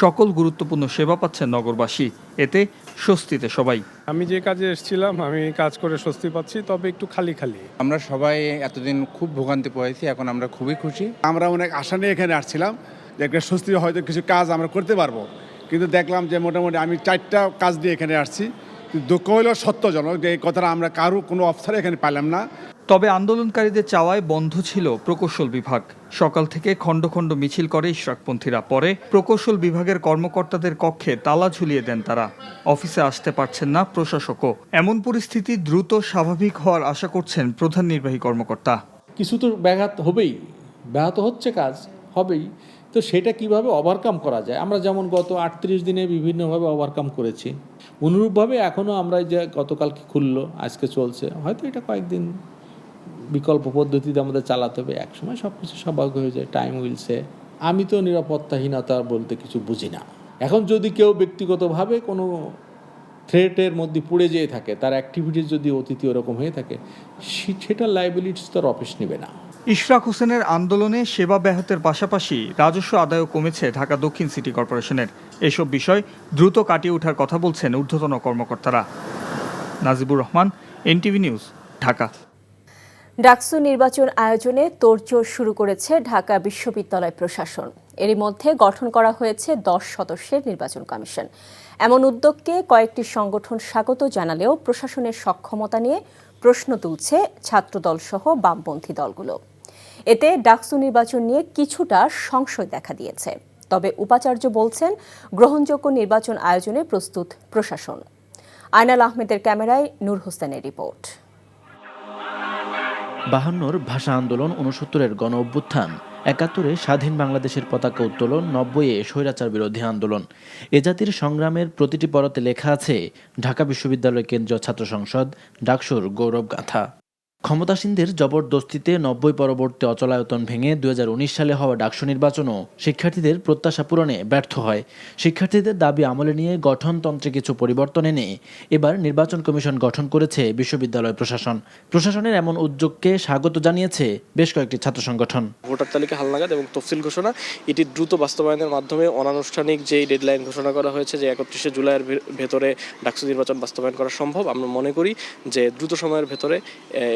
সকল গুরুত্বপূর্ণ সেবা পাচ্ছেন নগরবাসী। এতে স্বস্তিতে সবাই। আমি যে কাজে এসেছিলাম, আমি কাজ করে স্বস্তি পাচ্ছি, তবে একটু খালি খালি। আমরা সবাই এতদিন খুব ভোগান্তি পেয়েছি, এখন আমরা খুবই খুশি। আমরা অনেক আশা নিয়ে এখানে আসছিলাম যে একটা স্বস্তি, হয়তো কিছু কাজ আমরা করতে পারবো, কিন্তু দেখলাম যে মোটামুটি আমি 4টা কাজ দিয়ে এখানে আসছি। দুঃখ হলেও সত্যজনক যে এই কথাটা আমরা কোনো অফিসার এখানে পেলাম না। তবে আন্দোলনকারীদের চাওয়ায় বন্ধ ছিল প্রকৌশল বিভাগ। সকাল থেকে খণ্ড খণ্ড মিছিল করে ইশরাকপন্থীরা। পরে প্রকৌশল বিভাগের কর্মকর্তাদের কক্ষে তালা ঝুলিয়ে দেন তারা। অফিসে আসতে পারছেন না প্রশাসকও। এমন পরিস্থিতি দ্রুত স্বাভাবিক হওয়ার আশা করছেন প্রধান নির্বাহী কর্মকর্তা। কিছু তো ব্যাঘাত হবেই, ব্যাহত হচ্ছে, কাজ হবেই, তো সেটা কিভাবে ওভারকাম করা যায়। আমরা যেমন গত 38 দিনে বিভিন্নভাবে ওভারকাম করেছি, অনুরূপভাবে এখনও আমরা যে গতকালকে খুললো, আজকে চলছে, হয়তো এটা কয়েকদিন বিকল্প পদ্ধতিতে আমাদের চালাতে হবে। একসময় সব কিছু স্বাভাবিক হয়ে যায়, টাইম উইলসে। আমি তো নিরাপত্তাহীনতা বলতে কিছু বুঝি না। এখন যদি কেউ ব্যক্তিগতভাবে কোনো থ্রেটের মধ্যে পড়ে যেয়ে থাকে, তার অ্যাক্টিভিটিস যদি অতীতে ওরকম হয়ে থাকে, সেটা লাইবিলিটিস তার অফিস নেবে না। ইশরাক হোসেনের আন্দোলনে সেবা ব্যাহতের পাশাপাশি রাজস্ব আদায়ও কমেছে ঢাকা দক্ষিণ সিটি কর্পোরেশনের। এসব বিষয় দ্রুত কাটিয়ে ওঠার কথা বলছেন ঊর্ধ্বতন কর্মকর্তারা। Najibur Rahman, NTV news, Dhaka. ডাকসু নির্বাচন আয়োজনে তোড়জোড় শুরু করেছে ঢাকা বিশ্ববিদ্যালয় প্রশাসন। এরই মধ্যে গঠন করা হয়েছে 10 সদস্যের নির্বাচন কমিশন। এমন উদ্যোগকে কয়েকটি সংগঠন স্বাগত জানালেও প্রশাসনের সক্ষমতা নিয়ে প্রশ্ন তুলছে ছাত্রদল সহ বামপন্থী দলগুলো। এতে ডাকসু নির্বাচন নিয়ে কিছুটা সংশয় দেখা দিয়েছে। তবে উপাচার্য বলছেন, গ্রহণযোগ্য নির্বাচন আয়োজনে প্রস্তুত প্রশাসন। আয়নাল আহমেদের ক্যামেরায় নূর হোসেনের রিপোর্ট। 52 ভাষা আন্দোলন, 69-এর গণ অভ্যুত্থান ৭১-এ স্বাধীন বাংলাদেশের পতাকা উত্তোলন, ৯০-এ স্বৈরাচার বিরোধী আন্দোলন। এ জাতির সংগ্রামের প্রতিটি পরতে লেখা আছে ঢাকা বিশ্ববিদ্যালয় কেন্দ্রীয় ছাত্র সংসদ, ডাকসুর গৌরব গাথা। ক্ষমতাসীনদের জবরদস্তিতে ৯০ পরবর্তী অচলায়তন ভেঙে ২০১৯ সালে হওয়া ডাকসু নির্বাচনও শিক্ষার্থীদের প্রত্যাশা পূরণে ব্যর্থ হয়। শিক্ষার্থীদের দাবি আমলে নিয়ে গঠনতন্ত্রে কিছু পরিবর্তন এনে এবার নির্বাচন কমিশন গঠন করেছে বিশ্ববিদ্যালয় প্রশাসন। প্রশাসনের এমন উদ্যোগকে স্বাগত জানিয়েছে বেশ কয়েকটি ছাত্র সংগঠন। ভোটার তালিকা হালনাগাদ এবং তফসিল ঘোষণা এটি দ্রুত বাস্তবায়নের মাধ্যমে অনানুষ্ঠানিক যেই ডেডলাইন ঘোষণা করা হয়েছে যে ৩১শে জুলাইয়ের ভেতরে ডাকসু নির্বাচন বাস্তবায়ন করা সম্ভব, আমরা মনে করি যে দ্রুত সময়ের ভেতরে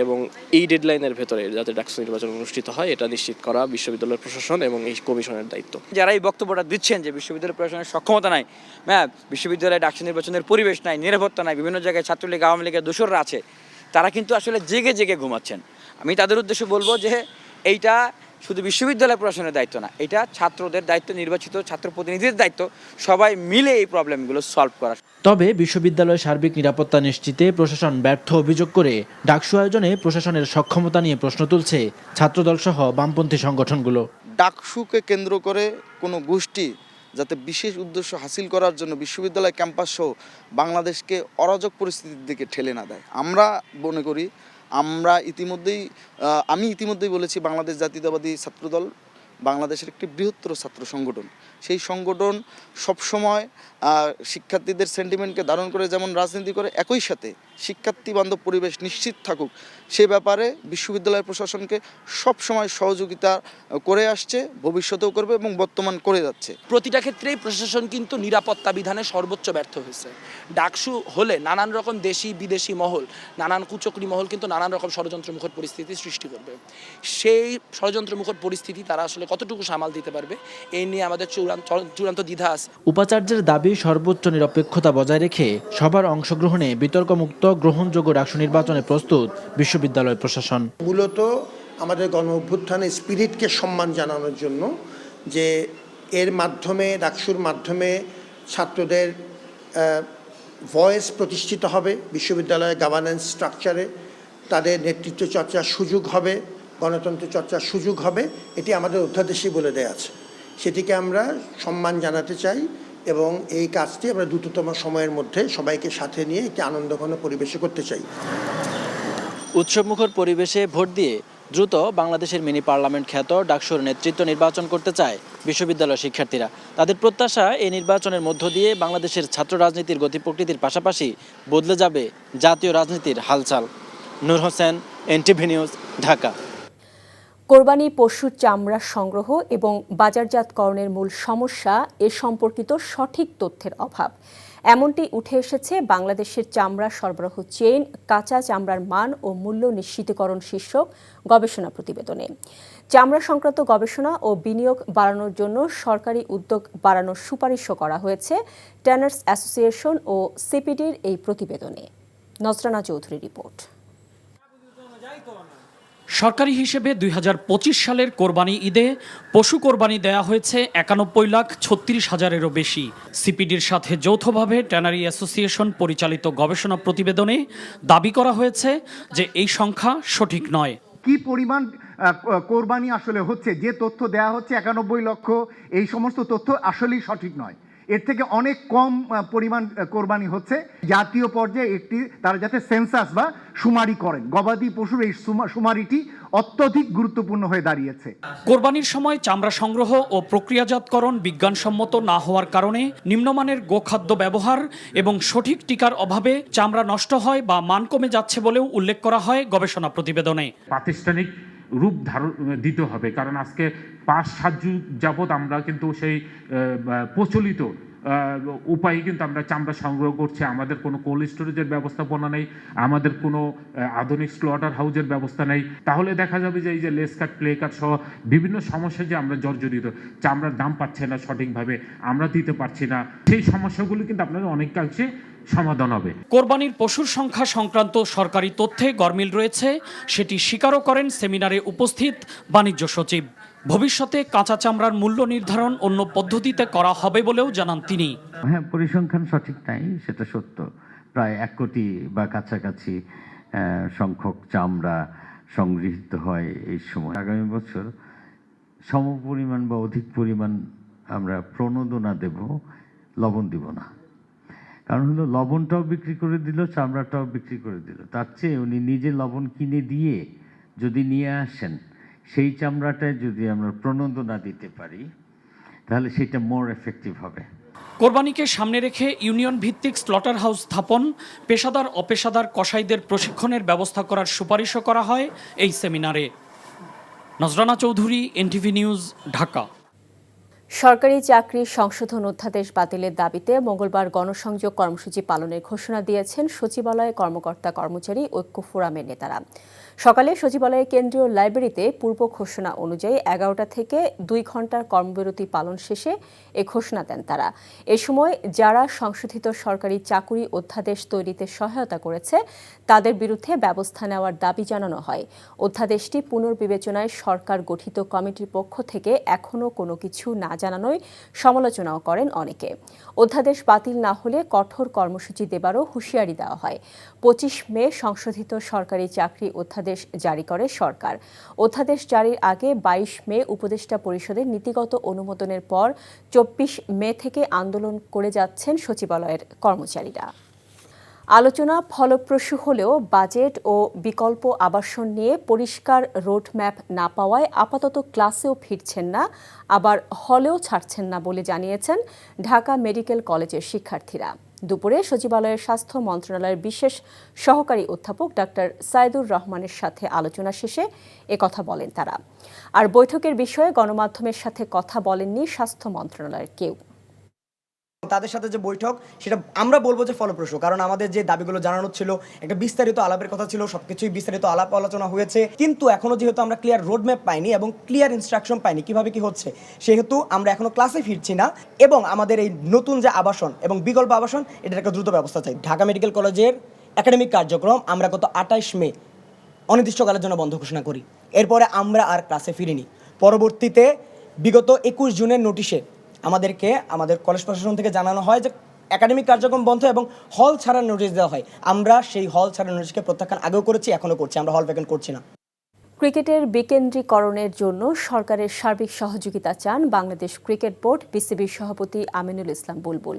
এবং এই ডেডলাইনের ভেতরে যাতে ডাকসু নির্বাচন অনুষ্ঠিত হয় এটা নিশ্চিত করা বিশ্ববিদ্যালয় প্রশাসন এবং এই কমিশনের দায়িত্ব। যারা এই বক্তব্যটা দিচ্ছেন যে বিশ্ববিদ্যালয় প্রশাসনের সক্ষমতা নাই, বিশ্ববিদ্যালয়ে ডাকসু নির্বাচনের পরিবেশ নাই, নিরাপত্তা নাই, বিভিন্ন জায়গায় ছাত্রলীগ আওয়ামী লীগের দোসররা আছে, তারা কিন্তু আসলে জেগে জেগে ঘুমাচ্ছেন। আমি তাদের উদ্দেশ্যে বলবো যে এইটা শুধু বিশ্ববিদ্যালয় প্রশাসনের দায়িত্ব না, এটা ছাত্রদের দায়িত্ব, নির্বাচিত ছাত্র প্রতিনিধিদের দায়িত্ব, সবাই মিলে এই প্রবলেমগুলো সলভ করা। তবে বিশ্ববিদ্যালয়ের সার্বিক নিরাপত্তা নিশ্চিতে প্রশাসন ব্যর্থ অভিযোগ করে ডাকসু আয়োজনে প্রশাসনের সক্ষমতা নিয়ে প্রশ্ন তুলছে ছাত্রদল সহ বামপন্থী সংগঠনগুলো। ডাকসুকে কেন্দ্র করে কোনো গোষ্ঠী যাতে বিশেষ উদ্দেশ্য হাসিল করার জন্য বিশ্ববিদ্যালয় ক্যাম্পাস সহ বাংলাদেশকে অরাজক পরিস্থিতির দিকে ঠেলে না দেয়। আমরা মনে করি আমি ইতিমধ্যেই বলেছি বাংলাদেশ জাতীয়তাবাদী ছাত্রদল বাংলাদেশের একটি বৃহত্তর ছাত্র সংগঠন। সেই সংগঠন সবসময় শিক্ষার্থীদের সেন্টিমেন্টকে ধারণ করে যেমন রাজনীতি করে, একই সাথে শিক্ষার্থী বান্ধব পরিবেশ নিশ্চিত থাকুক সে ব্যাপারে বিশ্ববিদ্যালয় প্রশাসনকে সবসময় সহযোগিতা করে আসছে, ভবিষ্যতেও করবে এবং বর্তমান করে যাচ্ছে। প্রতিটা ক্ষেত্রেই প্রশাসন কিন্তু নিরাপত্তা বিধানে সর্বোচ্চ ব্যর্থ হয়েছে। ডাকসু হলে নানান রকম দেশি বিদেশি মহল, নানান কুচক্রী মহল কিন্তু নানান রকম ষড়যন্ত্রমুখর পরিস্থিতি সৃষ্টি করবে। সেই ষড়যন্ত্রমুখর পরিস্থিতি তারা আসলে কতটুকু সামাল দিতে পারবে এই নিয়ে আমাদের চূড়ান্ত দ্বিধা আছে। উপাচার্যের দাবি সর্বোচ্চ নিরপেক্ষতা বজায় রেখে সবার অংশগ্রহণে বিতর্কমুক্ত গ্রহণযোগ্য ডাকসু নির্বাচনে প্রস্তুত বিশ্ববিদ্যালয় প্রশাসন। মূলত আমাদের গণ অভ্যুত্থানের স্পিরিটকে সম্মান জানানোর জন্য যে এর মাধ্যমে ডাকসুর মাধ্যমে ছাত্রদের ভয়েস প্রতিষ্ঠিত হবে, বিশ্ববিদ্যালয়ের গভর্নেন্স স্ট্রাকচারে তাদের নেতৃত্ব চর্চার সুযোগ হবে, গণতন্ত্র চর্চার সুযোগ হবে, এটি আমাদের অধ্যাদেশেই বলে দেওয়া আছে। সেটিকে আমরা সম্মান জানাতে চাই এবং এই কাজটি আমরা দ্রুততম সময়ের মধ্যে সবাইকে সাথে নিয়ে একটি আনন্দঘন পরিবেশে করতে চাই। উৎসবমুখর পরিবেশে ভোট দিয়ে দ্রুত বাংলাদেশের মিনি পার্লামেন্ট খ্যাত ডাকসুর নেতৃত্ব নির্বাচন করতে চায় বিশ্ববিদ্যালয় শিক্ষার্থীরা। তাদের প্রত্যাশা এই নির্বাচনের মধ্য দিয়ে বাংলাদেশের ছাত্র রাজনীতির গতি প্রকৃতির পাশাপাশি বদলে যাবে জাতীয় রাজনীতির হালচাল। নূর হোসেন, এনটিভি নিউজ, ঢাকা। কোরবানি পশুর চামড়া সংগ্রহ এবং বাজারজাতকরণের মূল সমস্যা এ সম্পর্কিত সঠিক তথ্যের অভাব, এমনটি উঠে এসেছে বাংলাদেশের চামড়া সরবরাহ চেইন কাঁচা চামড়ার মান ও মূল্য নিশ্চিতকরণ শীর্ষক গবেষণা প্রতিবেদনে। চামড়া সংক্রান্ত গবেষণা ও বিনিয়োগ বাড়ানোর জন্য সরকারি উদ্যোগ বাড়ানোর সুপারিশও করা হয়েছে ট্যানার্স অ্যাসোসিয়েশন ও সিপিডির এই প্রতিবেদনে। নজরানা চৌধুরী রিপোর্ট। সরকারি হিসেবে ২০২৫ সালের কোরবানি ঈদে পশু কোরবানি দেয়া হয়েছে ৯১,৩৬,০০০-এরও বেশি। সিপিডির সাথে যৌথভাবে ট্যানারি অ্যাসোসিয়েশন পরিচালিত গবেষণা প্রতিবেদনে দাবি করা হয়েছে যে এই সংখ্যা সঠিক নয়। কি পরিমাণ কোরবানি আসলে হচ্ছে, যে তথ্য দেয়া হচ্ছে ৯১ লক্ষ, এই সমস্ত তথ্য আসলেই সঠিক নয়। এর থেকে অনেক কম পরিমাণ কোরবানি হচ্ছে। জাতীয় পর্যায়ে একটি তারা যাতে সেন্সাস বা শুমারি করেন, গবাদি পশুর এই শুমারিটি অত্যধিক গুরুত্বপূর্ণ হয়ে দাঁড়িয়েছে। কোরবানির সময় চামড়া সংগ্রহ ও প্রক্রিয়াজাতকরণ বিজ্ঞানসম্মত না হওয়ার কারণে নিম্নমানের গোখাদ্য ব্যবহার এবং সঠিক টিকার অভাবে চামড়া নষ্ট হয় বা মান কমে যাচ্ছে বলেও উল্লেখ করা হয় গবেষণা প্রতিবেদনে। প্রাতিষ্ঠানিক রূপ দিতে হবে, কারণ আজকে ৫-৭ যুগ যাবৎ আমরা কিন্তু সেই প্রচলিত উপায়ে কিন্তু আমরা চামড়া সংগ্রহ করছি। আমাদের কোনো কোল্ড স্টোরেজের ব্যবস্থাপনা নেই, আমাদের কোনো আধুনিক স্লটার হাউসের ব্যবস্থা নেই। তাহলে দেখা যাবে যে এই যে লেস কাট, প্লে কাট সহ বিভিন্ন সমস্যা যে আমরা জর্জরিত, চামড়ার দাম পাচ্ছে না সঠিকভাবে, আমরা দিতে পারছি না, সেই সমস্যাগুলো কিন্তু আপনাদের অনেকাংশে সমাধান হবে। কোরবানির পশুর সংখ্যা সংক্রান্ত সরকারি তথ্যে গরমিল রয়েছে, সেটি স্বীকারও করেন সেমিনারে উপস্থিত বাণিজ্য সচিব। ভবিষ্যতে কাঁচা চামড়ার মূল্য নির্ধারণ অন্য পদ্ধতিতে করা হবে বলেও জানান তিনি। হ্যাঁ, পরিসংখ্যান সঠিক নাই, সেটা সত্য। প্রায় ১ কোটি বা কাছাকাছি সংখ্যক চামড়া সংগৃহীত হয় এই সময়। আগামী বছর সমপরিমাণ বা অধিক পরিমাণ আমরা প্রণোদনা দেব, লবণ দিব না। কারণ হলো লবণটাও বিক্রি করে দিল, চামড়াটাও বিক্রি করে দিল। তার চেয়ে উনি নিজে লবণ কিনে দিয়ে যদি নিয়ে আসেন, সেই চামড়াটায় যদি আমরা প্রণোদনা দিতে পারি, তাহলে সেটা মোর এফেক্টিভ হবে। কোরবানিকে সামনে রেখে ইউনিয়ন ভিত্তিক স্লটার হাউস স্থাপন, পেশাদার অপেশাদার কসাইদের প্রশিক্ষণের ব্যবস্থা করার সুপারিশও করা হয় এই সেমিনারে। নজরানা চৌধুরী, এনটিভি নিউজ, ঢাকা। সরকারি চাকরি সংশোধন অধ্যাদেশ বাতিলের দাবিতে মঙ্গলবার গণসংযোগ কর্মসূচি পালনের ঘোষণা দিয়েছেন সচিবালয় কর্মকর্তা কর্মচারী ঐক্য ফোরামের নেতারা। সকালে সচিবালয়ের কেন্দ্রীয় লাইব্রেরিতে পূর্ব ঘোষণা অনুযায়ী 11টা থেকে 2 ঘণ্টার কর্মবিরতি পালন শেষে এ ঘোষণা দেন তারা। এ সময় যারা সংশোধিত সরকারি চাকুরি অধ্যাদেশ তৈরিতে সহায়তা করেছে তাদের বিরুদ্ধে ব্যবস্থা নেওয়ার দাবি জানানো হয়। অধ্যাদেশটি পুনর্বিবেচনায় সরকার গঠিত কমিটির পক্ষ থেকে এখনও কোনো কিছু না জানানোয় সমালোচনাও করেন অনেকে। অধ্যাদেশ বাতিল না হলে কঠোর কর্মসূচি দেবারও হুঁশিয়ারি দেওয়া হয়। 25 মে সংশোধিত সরকারি চাকরি অধ্যাদেশ জারি করে সরকার। অধ্যাদেশ জারির আগে 22 মে উপদেষ্টা পরিষদের নীতিগত অনুমোদনের পর 24 মে থেকে আন্দোলন করে যাচ্ছেন সচিবালয়ের কর্মচারীরা। আলোচনা ফলপ্রসূ হলেও বাজেট ও বিকল্প আবাসন নিয়ে পরিষ্কার রোডম্যাপ না পাওয়ায় আপাতত ক্লাসেও ফিরছেন না, আবার হলেও ছাড়ছেন না বলে জানিয়েছেন ঢাকা মেডিকেল কলেজের শিক্ষার্থীরা। দুপুরে সচিবালয়ের স্বাস্থ্য মন্ত্রণালয়ের বিশেষ সহকারী অধ্যাপক ডাক্তার সাইদুর রহমানের সাথে আলোচনা শেষে একথা বলেন তারা। আর বৈঠকের বিষয়ে গণমাধ্যমের সাথে কথা বলেননি স্বাস্থ্য মন্ত্রণালয়ের কেউ। তাদের সাথে যে বৈঠক সেটা আমরা বলবো যে ফলপ্রসূ, কারণ আমাদের যে দাবিগুলো জানানো ছিল, একটা বিস্তারিত আলাপের কথা ছিল, সবকিছুই বিস্তারিত আলাপ আলোচনা হয়েছে, কিন্তু এখনো যেহেতু আমরা ক্লিয়ার রোডম্যাপ পাইনি এবং ক্লিয়ার ইনস্ট্রাকশন পাইনি কিভাবে কি হচ্ছে, সেহেতু আমরা এখনো ক্লাসে ফিরছি না এবং আমাদের এই নতুন যে আবাসন এবং বিকল্প আবাসন এটার একটা দ্রুত ব্যবস্থা চাই। ঢাকা মেডিকেল কলেজের একাডেমিক কার্যক্রম আমরা গত 28 মে অনির্দিষ্টকালের জন্য বন্ধ ঘোষণা করি। এরপরে আমরা আর ক্লাসে ফিরিনি। পরবর্তীতে বিগত 21 জুনের নোটিশে আমাদেরকে আমাদের কলেজ প্রশাসন থেকে জানানো হয় যে একাডেমিক কার্যক্রম বন্ধ এবং হল ছাড়ার নোটিশ দেওয়া হয়। আমরা সেই হল ছাড়ার নোটিশকে প্রত্যাখ্যান আগেও করেছি, এখনও করছি, আমরা হল ভ্যাকেন্ট করছি না। ক্রিকেটের বিকেন্দ্রীকরণের জন্য সরকারের সার্বিক সহযোগিতা চান বাংলাদেশ ক্রিকেট বোর্ড বিসিবির সভাপতি আমিনুল ইসলাম বুলবুল।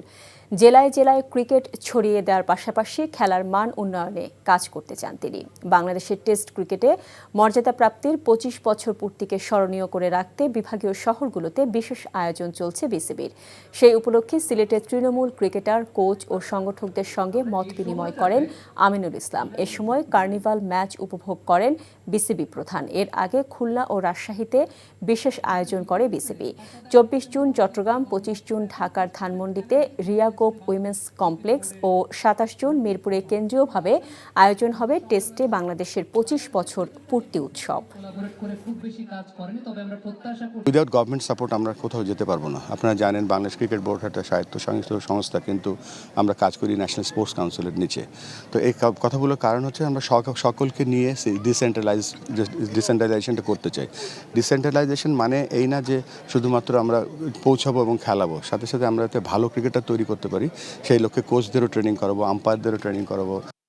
জেলায় জেলায় ক্রিকেট ছড়িয়ে দেওয়ার পাশাপাশি খেলার মান উন্নয়নে কাজ করতে চান তিনি। বাংলাদেশের টেস্ট ক্রিকেটে মর্যাদা প্রাপ্তির 25 বছর পূর্তিকে স্মরণীয় করে রাখতে বিভাগীয় শহরগুলোতে বিশেষ আয়োজন চলছে বিসিবির। সেই উপলক্ষে সিলেটের তৃণমূল ক্রিকেটার, কোচ ও সংগঠকদের সঙ্গে মত বিনিময় করেন আমিনুল ইসলাম। এ সময় কার্নিভাল ম্যাচ উপভোগ করেন বিসিবি প্রধান। এর আগে খুলনা ও রাজশাহীতে বিশেষ আয়োজন করে বিসিবি। 24 জুন চট্টগ্রাম, 25 জুন ঢাকার ধানমন্ডিতে রিয়াগোপ উইমেন্স কমপ্লেক্স ও 27 জুন মিরপুরে কেন্দ্রীয়ভাবে আয়োজন হবে টেস্টে বাংলাদেশের 25 বছর পূর্তি উৎসব। উইদাউট গভর্নমেন্ট সাপোর্ট আমরা কোথাও যেতে পারবো না। আপনারা জানেন বাংলাদেশ ক্রিকেট বোর্ড একটা স্বায়ত্তশাসিত সংস্থা, কিন্তু আমরা কাজ করি ন্যাশনাল স্পোর্টস কাউন্সিলের নিচে। তো এই কথাগুলোর কারণ হচ্ছে আমরা সকলকে নিয়ে ডিসেন্ট্রালাইজেশনটা করতে চাই। ডিসেন্ট্রালাইজেশন মানে এই না যে শুধুমাত্র আমরা পৌঁছাবো এবং খেলাবো, সাথে সাথে আমরা যাতে ভালো ক্রিকেটার তৈরি করতে পারি সেই লক্ষ্যে কোচদেরও ট্রেনিং করাবো, আম্পায়ারদেরও ট্রেনিং করাবো,